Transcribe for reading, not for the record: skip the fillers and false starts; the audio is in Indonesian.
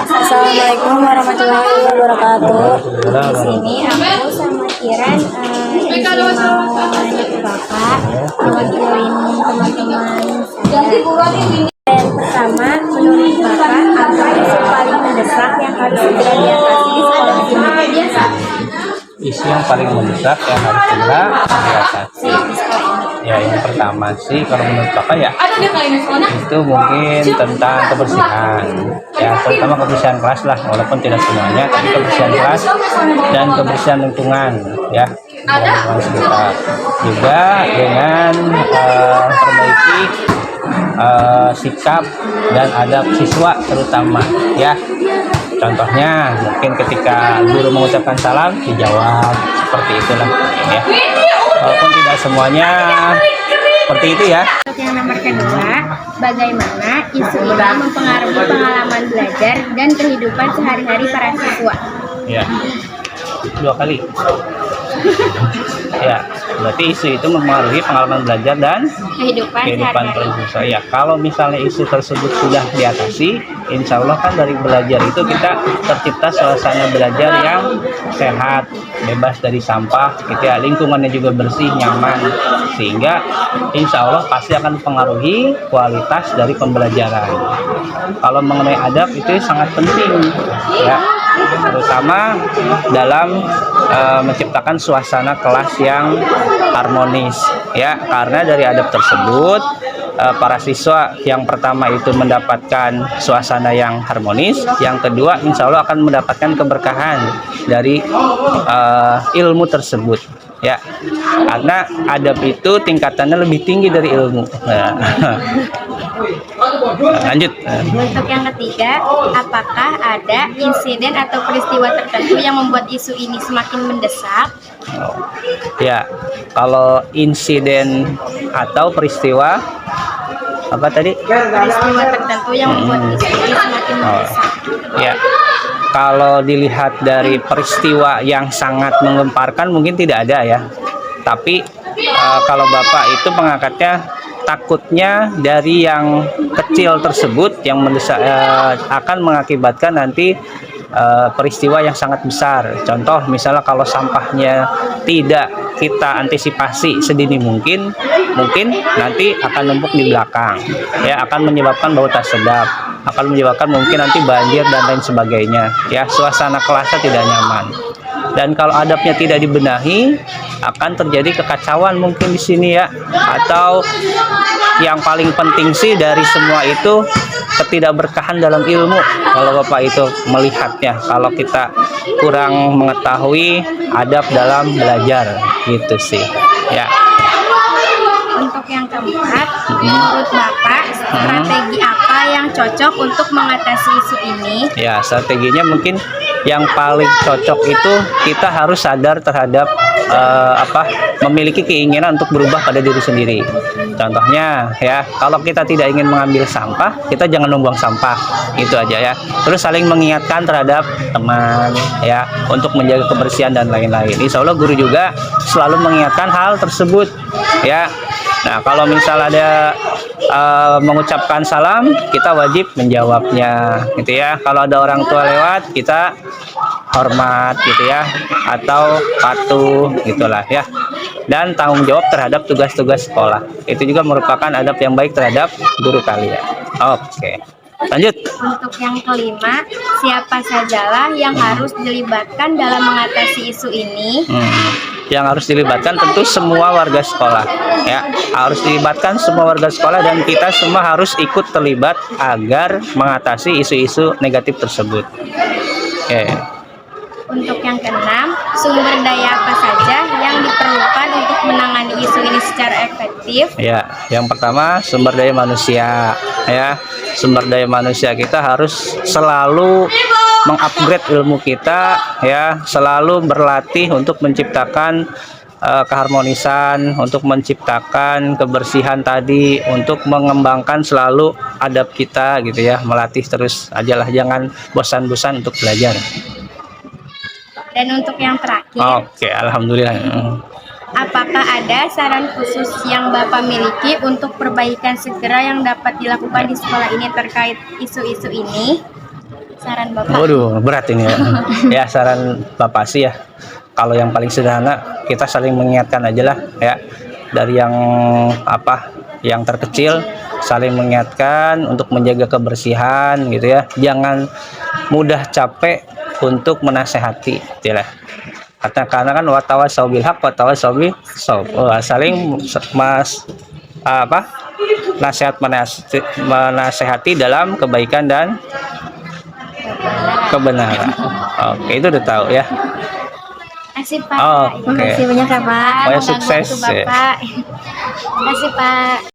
Assalamualaikum warahmatullahi wabarakatuh. Di sini aku sama Kiran izin mau nanya ke Bapak, mewakilin teman-teman saya. Yang pertama, menurut Bapak, apa isu paling mendesak yang harus segera diatasi di sekolah ini? Isu yang paling mendesak yang harus segera diatasi. Ya, yang pertama sih kalau menurut Bapak ya itu mungkin tentang kebersihan. Ya, terutama kebersihan kelas lah, walaupun tidak semuanya, tapi kebersihan kelas dan kebersihan lingkungan ya. Lingkungan sekitar. Juga dengan perbaiki sikap dan adab siswa terutama ya. Contohnya mungkin ketika guru mengucapkan salam dijawab seperti itulah ya. Walaupun tidak semuanya seperti itu ya. Untuk yang nomor kedua, bagaimana isu ini mempengaruhi pengalaman belajar dan kehidupan sehari-hari para siswa? Ya, 2 kali. Ya, berarti isu itu mempengaruhi pengalaman belajar dan kehidupan siswa. Ya, kalau misalnya isu tersebut sudah diatasi, insya Allah kan dari belajar itu kita tercipta suasana belajar yang sehat, bebas dari sampah, gitu ya. Lingkungannya juga bersih, nyaman, sehingga insya Allah pasti akan mempengaruhi kualitas dari pembelajaran. Kalau mengenai adab itu sangat penting, ya, terutama dalam menciptakan suasana kelas yang harmonis ya, karena dari adab tersebut para siswa yang pertama itu mendapatkan suasana yang harmonis, yang kedua insya Allah akan mendapatkan keberkahan dari ilmu tersebut ya, karena adab itu tingkatannya lebih tinggi dari ilmu. Lanjut. Untuk yang ketiga, apakah ada insiden atau peristiwa tertentu yang membuat isu ini semakin mendesak? Ya, kalau insiden atau peristiwa apa tadi? Peristiwa tertentu yang membuat isu ini semakin mendesak. Ya, kalau dilihat dari peristiwa yang sangat menggemparkan mungkin tidak ada ya. Tapi kalau Bapak itu mengangkatnya takutnya dari yang kecil tersebut yang mendesak, akan mengakibatkan nanti peristiwa yang sangat besar. Contoh misalnya kalau sampahnya tidak kita antisipasi sedini mungkin nanti akan numpuk di belakang ya, akan menyebabkan bau tak sedap, akan menyebabkan mungkin nanti banjir dan lain sebagainya ya, suasana kelasnya tidak nyaman. Dan kalau adabnya tidak dibenahi akan terjadi kekacauan mungkin di sini ya. Atau yang paling penting sih dari semua itu ketidakberkahan dalam ilmu. Kalau Bapak itu melihatnya, kalau kita kurang mengetahui adab dalam belajar gitu sih ya. Untuk yang keempat, menurut Bapak strategi apa yang cocok untuk mengatasi isu ini? Ya, strateginya mungkin yang paling cocok itu kita harus sadar terhadap memiliki keinginan untuk berubah pada diri sendiri. Contohnya ya, kalau kita tidak ingin mengambil sampah, kita jangan membuang sampah, itu aja ya. Terus saling mengingatkan terhadap teman ya, untuk menjaga kebersihan dan lain-lain. Insya Allah guru juga selalu mengingatkan hal tersebut ya. Nah, kalau misal ada mengucapkan salam, kita wajib menjawabnya gitu ya. Kalau ada orang tua lewat, kita hormat gitu ya, atau patuh gitulah ya. Dan tanggung jawab terhadap tugas-tugas sekolah. Itu juga merupakan adab yang baik terhadap guru kalian. Oke. Lanjut. Untuk yang kelima, siapa sajalah yang harus dilibatkan dalam mengatasi isu ini? Yang harus dilibatkan tentu semua warga sekolah ya, harus dilibatkan semua warga sekolah, dan kita semua harus ikut terlibat agar mengatasi isu-isu negatif tersebut. Oke. Untuk yang keenam, sumber daya apa saja yang diperlukan untuk menangani isu ini secara efektif? Ya, yang pertama sumber daya manusia ya. Sumber daya manusia kita harus selalu mengupgrade ilmu kita ya, selalu berlatih untuk menciptakan keharmonisan, untuk menciptakan kebersihan tadi, untuk mengembangkan selalu adab kita gitu ya, melatih terus ajalah, jangan bosan-bosan untuk belajar. Dan untuk yang terakhir, Oke, alhamdulillah. apakah ada saran khusus yang Bapak miliki untuk perbaikan segera yang dapat dilakukan di sekolah ini terkait isu-isu ini? Saran Bapak. Waduh, berat ini ya. Ya, saran Bapak sih ya, kalau yang paling sederhana, kita saling mengingatkan aja lah ya, dari yang yang terkecil, saling mengingatkan untuk menjaga kebersihan gitu ya, jangan mudah capek untuk menasehati gitu lah. Karena kan watawasau bil haq watawasau bis sabr. Saling menasehati dalam kebaikan dan kebenaran. Oke, itu udah tahu ya. Terima kasih Pak. Oke. Terima kasih banyak ya Pak. Pokoknya sukses, Membantu Bapak. Terima kasih Pak.